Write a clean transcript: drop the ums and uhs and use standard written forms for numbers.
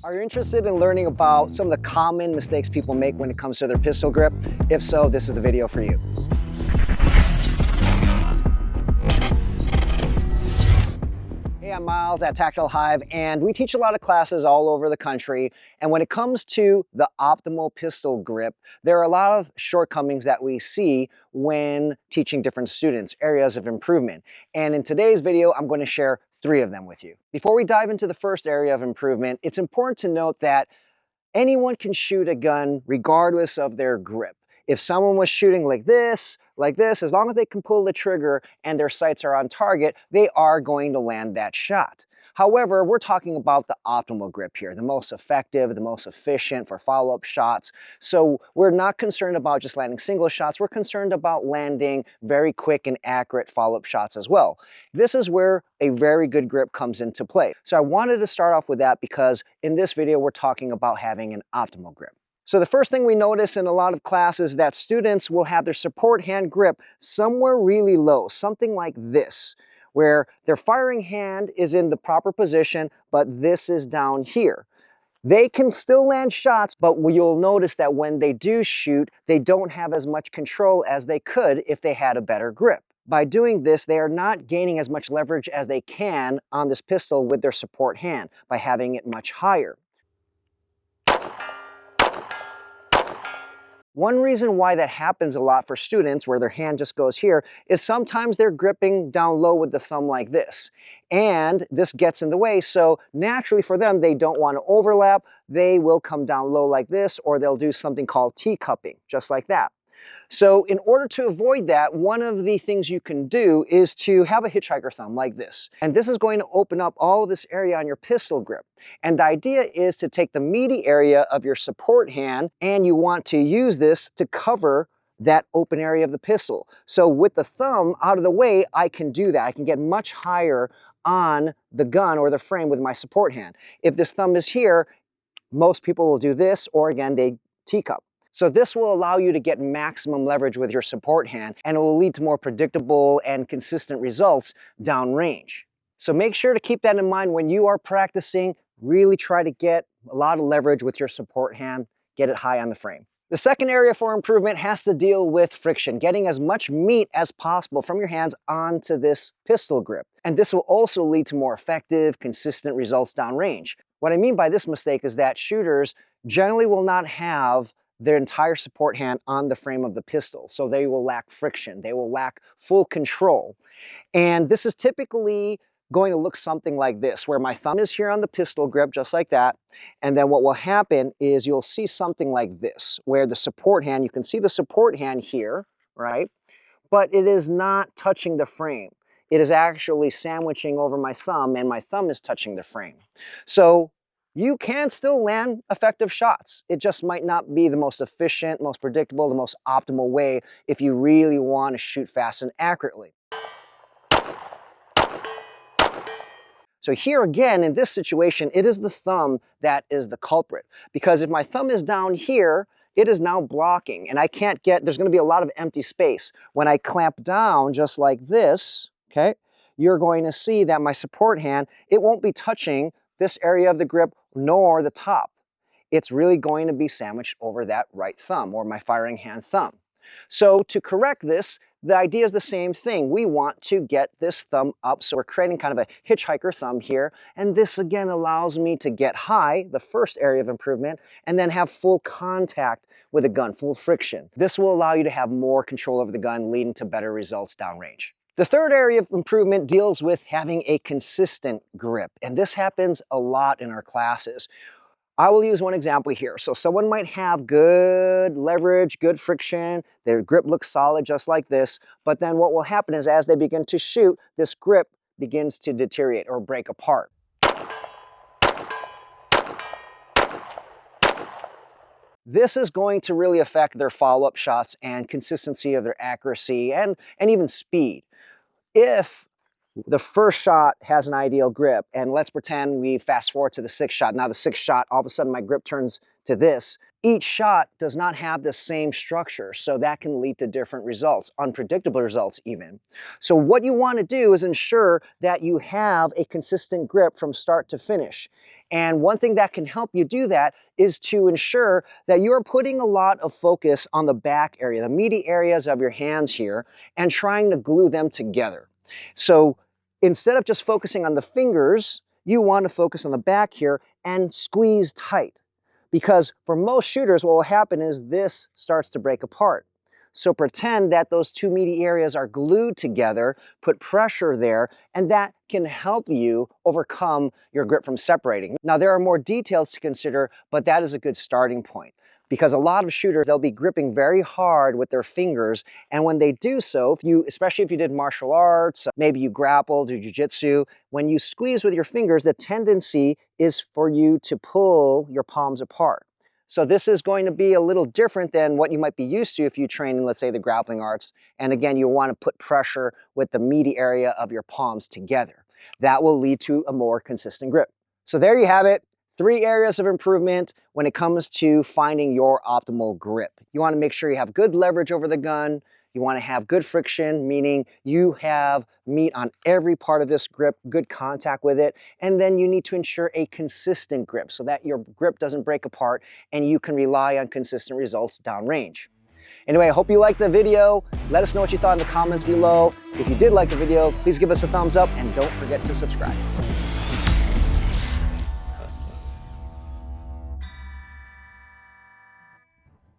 Are you interested in learning about some of the common mistakes people make when it comes to their pistol grip? If so, this is the video for you. Hey, I'm Myles at Hyve, and we teach a lot of classes all over the country. And when it comes to the optimal pistol grip, there are a lot of shortcomings that we see when teaching different students, areas of improvement. And in today's video, I'm going to share 3 of them with you. Before we dive into the first area of improvement, it's important to note that anyone can shoot a gun regardless of their grip. If someone was shooting like this, as long as they can pull the trigger and their sights are on target, they are going to land that shot. However, we're talking about the optimal grip here, the most effective, the most efficient for follow-up shots. So we're not concerned about just landing single shots, we're concerned about landing very quick and accurate follow-up shots as well. This is where a very good grip comes into play. So I wanted to start off with that because in this video, we're talking about having an optimal grip. So the first thing we notice in a lot of classes is that students will have their support hand grip somewhere really low, something like this, where their firing hand is in the proper position, but this is down here. They can still land shots, but you'll notice that when they do shoot, they don't have as much control as they could if they had a better grip. By doing this, they are not gaining as much leverage as they can on this pistol with their support hand by having it much higher. One reason why that happens a lot for students, where their hand just goes here, is sometimes they're gripping down low with the thumb like this. And this gets in the way, so naturally for them, they don't want to overlap. They will come down low like this, or they'll do something called teacupping, just like that. So in order to avoid that, one of the things you can do is to have a hitchhiker thumb like this. And this is going to open up all of this area on your pistol grip. And the idea is to take the meaty area of your support hand, and you want to use this to cover that open area of the pistol. So with the thumb out of the way, I can do that. I can get much higher on the gun or the frame with my support hand. If this thumb is here, most people will do this, or again, they teacup. So this will allow you to get maximum leverage with your support hand, and it will lead to more predictable and consistent results downrange. So make sure to keep that in mind when you are practicing. Really try to get a lot of leverage with your support hand, get it high on the frame. The second area for improvement has to deal with friction, getting as much meat as possible from your hands onto this pistol grip. And this will also lead to more effective, consistent results downrange. What I mean by this mistake is that shooters generally will not have their entire support hand on the frame of the pistol. So they will lack friction, they will lack full control. And this is typically going to look something like this, where my thumb is here on the pistol grip, just like that. And then what will happen is you'll see something like this, where the support hand, you can see the support hand here, right? But it is not touching the frame. It is actually sandwiching over my thumb, and my thumb is touching the frame. So you can still land effective shots. It just might not be the most efficient, most predictable, the most optimal way if you really want to shoot fast and accurately. So here again, in this situation, it is the thumb that is the culprit. Because if my thumb is down here, it is now blocking, and I can't get, there's going to be a lot of empty space. When I clamp down just like this, okay, you're going to see that my support hand, it won't be touching this area of the grip nor the top. It's really going to be sandwiched over that right thumb, or my firing hand thumb. So to correct this, the idea is the same thing. We want to get this thumb up, so we're creating kind of a hitchhiker thumb here, and this again allows me to get high, the first area of improvement, and then have full contact with the gun, full friction. This will allow you to have more control over the gun, leading to better results downrange. The third area of improvement deals with having a consistent grip, and this happens a lot in our classes. I will use one example here. So someone might have good leverage, good friction, their grip looks solid just like this, but then what will happen is as they begin to shoot, this grip begins to deteriorate or break apart. This is going to really affect their follow-up shots and consistency of their accuracy and even speed. If the first shot has an ideal grip, and let's pretend we fast forward to the 6th shot. Now the 6th shot, all of a sudden my grip turns to this. Each shot does not have the same structure, so that can lead to different results, unpredictable results even. So what you want to do is ensure that you have a consistent grip from start to finish. And one thing that can help you do that is to ensure that you're putting a lot of focus on the back area, the meaty areas of your hands here, and trying to glue them together. So instead of just focusing on the fingers, you want to focus on the back here and squeeze tight. Because for most shooters, what will happen is this starts to break apart. So pretend that those two meaty areas are glued together, put pressure there, and that can help you overcome your grip from separating. Now, there are more details to consider, but that is a good starting point. Because a lot of shooters, they'll be gripping very hard with their fingers, and when they do so, especially if you did martial arts, maybe you grappled or jiu-jitsu, when you squeeze with your fingers, the tendency is for you to pull your palms apart. So this is going to be a little different than what you might be used to if you train in, let's say, the grappling arts. And again, you want to put pressure with the meaty area of your palms together. That will lead to a more consistent grip. So there you have it. 3 areas of improvement when it comes to finding your optimal grip. You want to make sure you have good leverage over the gun. You want to have good friction, meaning you have meat on every part of this grip, good contact with it. And then you need to ensure a consistent grip so that your grip doesn't break apart and you can rely on consistent results downrange. Anyway, I hope you liked the video. Let us know what you thought in the comments below. If you did like the video, please give us a thumbs up and don't forget to subscribe.